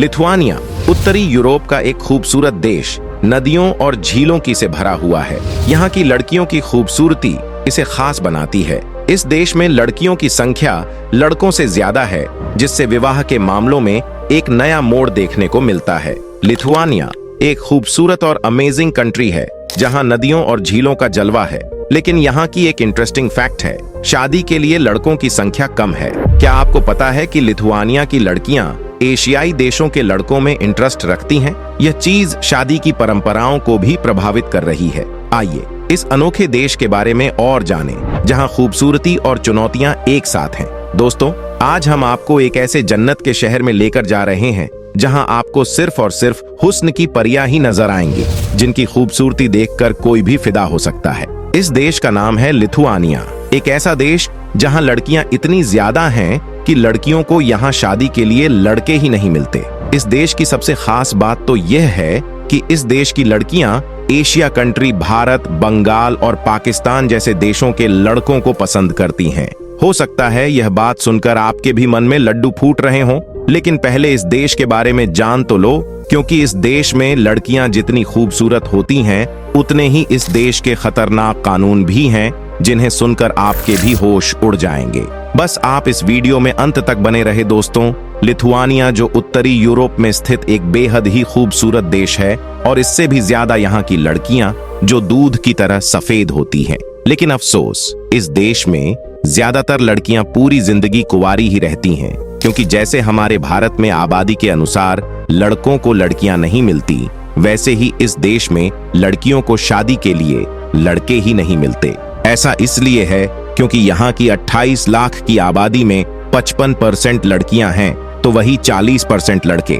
Lithuania उत्तरी Europe का एक खूबसूरत देश नदियों और झीलों की से भरा हुआ है। यहाँ की लड़कियों की खूबसूरती इसे खास बनाती है। इस देश में लड़कियों की संख्या लड़कों से ज्यादा है, जिससे विवाह के मामलों में एक नया मोड़ देखने को मिलता है। लिथुआनिया एक खूबसूरत और अमेजिंग कंट्री है, जहाँ नदियों और झीलों का जलवा है। लेकिन यहाँ की एक इंटरेस्टिंग फैक्ट है, शादी के लिए लड़कों की संख्या कम है। क्या आपको पता है कि लिथुआनिया की लड़कियां एशियाई देशों के लड़कों में इंटरेस्ट रखती हैं? यह चीज शादी की परंपराओं को भी प्रभावित कर रही है। आइए इस अनोखे देश के बारे में और जानें, जहां खूबसूरती और चुनौतियां एक साथ हैं। दोस्तों, आज हम आपको एक ऐसे जन्नत के शहर में लेकर जा रहे हैं, जहां आपको सिर्फ और सिर्फ हुस्न की परियां ही नजर आएंगी, जिनकी खूबसूरती देखकर कोई भी फिदा हो सकता है। इस देश का नाम है लिथुआनिया, एक ऐसा देश जहां लड़कियां इतनी ज्यादा हैं कि लड़कियों को यहां शादी के लिए लड़के ही नहीं मिलते। इस देश की सबसे खास बात तो यह है कि इस देश की लड़कियां एशिया कंट्री भारत, बंगाल और पाकिस्तान जैसे देशों के लड़कों को पसंद करती हैं। हो सकता है यह बात सुनकर आपके भी मन में लड्डू फूट रहे हों, लेकिन पहले इस देश के बारे में जान तो लो, क्योंकि इस देश में लड़कियां जितनी खूबसूरत होती हैं, उतने ही इस देश के खतरनाक कानून भी हैं, जिन्हें सुनकर आपके भी होश उड़ जाएंगे। बस आप इस वीडियो में अंत तक बने रहे दोस्तों। लिथुआनिया जो उत्तरी यूरोप में स्थित एक बेहद ही खूबसूरत देश है, और इससे भी ज्यादा यहाँ की लड़कियां जो दूध की तरह सफेद होती हैं। लेकिन अफसोस, इस देश में ज्यादातर लड़कियां पूरी जिंदगी कुंवारी ही रहती हैं, क्योंकि जैसे हमारे भारत में आबादी के अनुसार लड़कों को लड़कियां नहीं मिलती, वैसे ही इस देश में लड़कियों को शादी के लिए लड़के ही नहीं मिलते। ऐसा इसलिए है क्योंकि यहाँ की 28 लाख की आबादी में 55% लड़कियां हैं, तो वही 40% लड़के।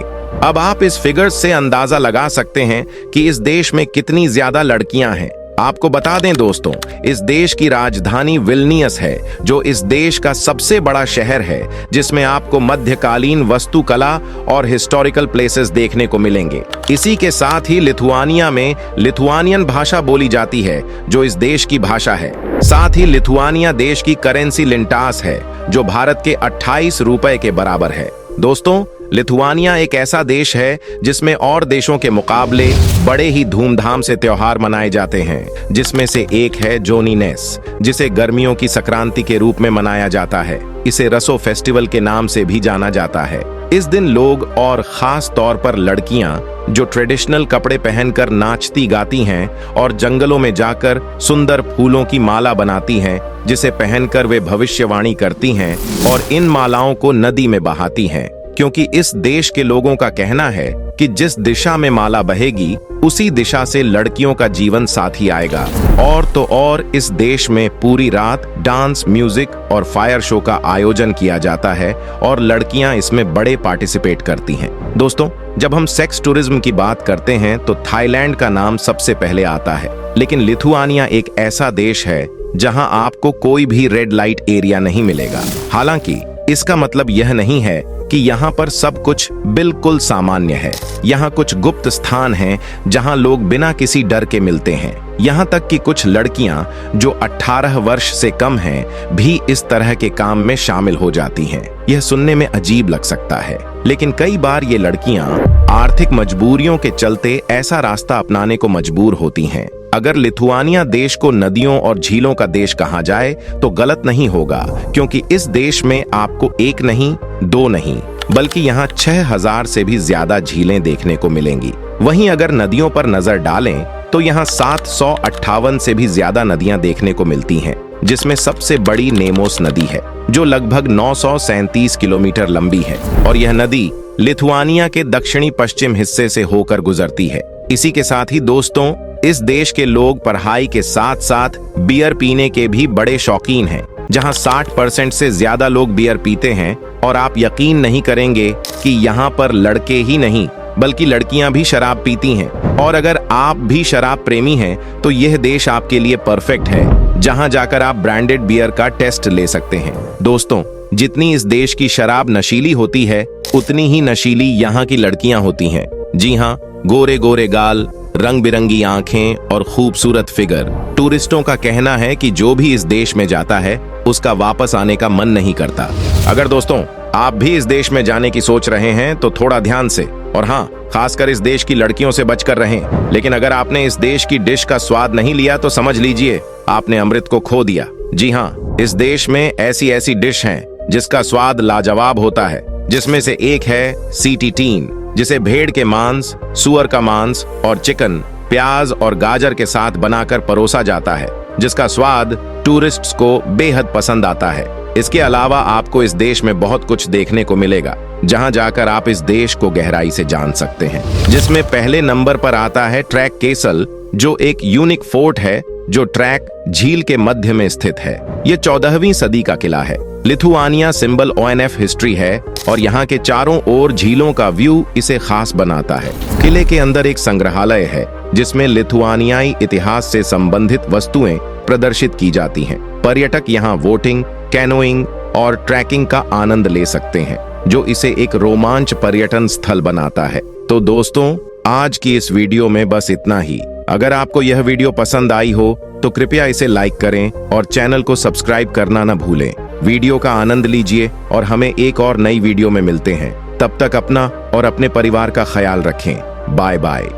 अब आप इस फिगर्स से अंदाजा लगा सकते हैं कि इस देश में कितनी ज्यादा लड़कियां हैं। आपको बता दें दोस्तों, इस देश की राजधानी विल्नियस है, जो इस देश का सबसे बड़ा शहर है, जिसमें आपको मध्यकालीन वास्तुकला और हिस्टोरिकल प्लेसेस देखने को मिलेंगे। इसी के साथ ही लिथुआनिया में लिथुआनियन भाषा बोली जाती है, जो इस देश की भाषा है। साथ ही लिथुआनिया देश की करेंसी लिंटास है, जो भारत के 28 रुपए के बराबर है। दोस्तों, लिथुआनिया एक ऐसा देश है जिसमें और देशों के मुकाबले बड़े ही धूमधाम से त्योहार मनाए जाते हैं, जिसमें से एक है जोनिनेस, जिसे गर्मियों की संक्रांति के रूप में मनाया जाता है। इसे रसो फेस्टिवल के नाम से भी जाना जाता है। इस दिन लोग और खास तौर पर लड़कियां जो ट्रेडिशनल कपड़े पहनकर नाचती गाती हैं और जंगलों में जाकर सुंदर फूलों की माला बनाती हैं, जिसे पहनकर वे भविष्यवाणी करती हैं और इन मालाओं को नदी में बहाती हैं, क्योंकि इस देश के लोगों का कहना है कि जिस दिशा में माला बहेगी, उसी दिशा से लड़कियों का जीवन साथी आएगा। और तो और इस देश में पूरी रात डांस, म्यूजिक और फायर शो का आयोजन किया जाता है और लड़कियां इसमें बड़े पार्टिसिपेट करती हैं। दोस्तों, जब हम सेक्स टूरिज्म की बात करते हैं तो थाईलैंड का नाम सबसे पहले आता है, लेकिन लिथुआनिया एक ऐसा देश है जहां आपको कोई भी रेड लाइट एरिया नहीं मिलेगा। हालांकि इसका मतलब यह नहीं है कि यहाँ पर सब कुछ बिल्कुल सामान्य है। यहाँ कुछ गुप्त स्थान हैं जहाँ लोग बिना किसी डर के मिलते हैं। यहाँ तक कि कुछ लड़कियाँ जो 18 वर्ष से कम हैं भी इस तरह के काम में शामिल हो जाती हैं। यह सुनने में अजीब लग सकता है, लेकिन कई बार ये लड़कियाँ आर्थिक मजबूरियों के चलते ऐसा रास्ता अपनाने को मजबूर होती हैं। अगर लिथुआनिया देश को नदियों और झीलों का देश कहा जाए तो गलत नहीं होगा, क्योंकि इस देश में आपको एक नहीं, दो नहीं, बल्कि यहाँ 6000 से भी ज्यादा झीलें देखने को मिलेंगी। वहीं अगर नदियों पर नजर डालें तो यहाँ 758 से भी ज्यादा नदियां देखने को मिलती हैं, जिसमें सबसे बड़ी नेमोस नदी है, जो लगभग 937 किलोमीटर लंबी है, और यह नदी लिथुआनिया के दक्षिणी पश्चिम हिस्से से होकर गुजरती है। इसी के साथ ही दोस्तों, इस देश के लोग पढ़ाई के साथ साथ बियर पीने के भी बड़े शौकीन हैं, जहां 60% से ज्यादा लोग बियर पीते हैं। और आप यकीन नहीं करेंगे कि यहाँ पर लड़के ही नहीं बल्कि लड़कियां भी शराब पीती हैं। और अगर आप भी शराब प्रेमी हैं तो यह देश आपके लिए परफेक्ट है, जहां जाकर आप ब्रांडेड बियर का टेस्ट ले सकते हैं। दोस्तों, जितनी इस देश की शराब नशीली होती है, उतनी ही नशीली यहाँ की लड़कियां होती हैं। जी हाँ, गोरे गोरे गाल, रंग बिरंगी आंखें और खूबसूरत फिगर। टूरिस्टों का कहना है कि जो भी इस देश में जाता है उसका वापस आने का मन नहीं करता। अगर दोस्तों आप भी इस देश में जाने की सोच रहे हैं तो थोड़ा ध्यान से, और हाँ, खासकर इस देश की लड़कियों से बचकर रहें। लेकिन अगर आपने इस देश की डिश का स्वाद नहीं लिया तो समझ लीजिए आपने अमृत को खो दिया। जी हाँ, इस देश में ऐसी ऐसी डिश हैं जिसका स्वाद लाजवाब होता है, जिसमें से एक है सीटी टीन, जिसे भेड़ के मांस, सुअर का मांस और चिकन, प्याज और गाजर के साथ बनाकर परोसा जाता है, जिसका स्वाद टूरिस्ट्स को बेहद पसंद आता है। इसके अलावा आपको इस देश में बहुत कुछ देखने को मिलेगा, जहां जाकर आप इस देश को गहराई से जान सकते हैं, जिसमें पहले नंबर पर आता है ट्रैक केसल, जो एक यूनिक फोर्ट है जो ट्रैक झील के मध्य में स्थित है। ये 14वीं सदी का किला है। लिथुआनिया सिंबल ONF हिस्ट्री है और यहाँ के चारों ओर झीलों का व्यू इसे खास बनाता है। किले के अंदर एक संग्रहालय है जिसमें लिथुआनियाई इतिहास से संबंधित वस्तुएं प्रदर्शित की जाती हैं। पर्यटक यहाँ वोटिंग, कैनोइंग और ट्रैकिंग का आनंद ले सकते हैं, जो इसे एक रोमांच पर्यटन स्थल बनाता है। तो दोस्तों, आज की इस वीडियो में बस इतना ही। अगर आपको यह वीडियो पसंद आई हो तो कृपया इसे लाइक करें और चैनल को सब्सक्राइब करना न भूलें। वीडियो का आनंद लीजिए और हमें एक और नई वीडियो में मिलते हैं। तब तक अपना और अपने परिवार का ख्याल रखें। Bye bye.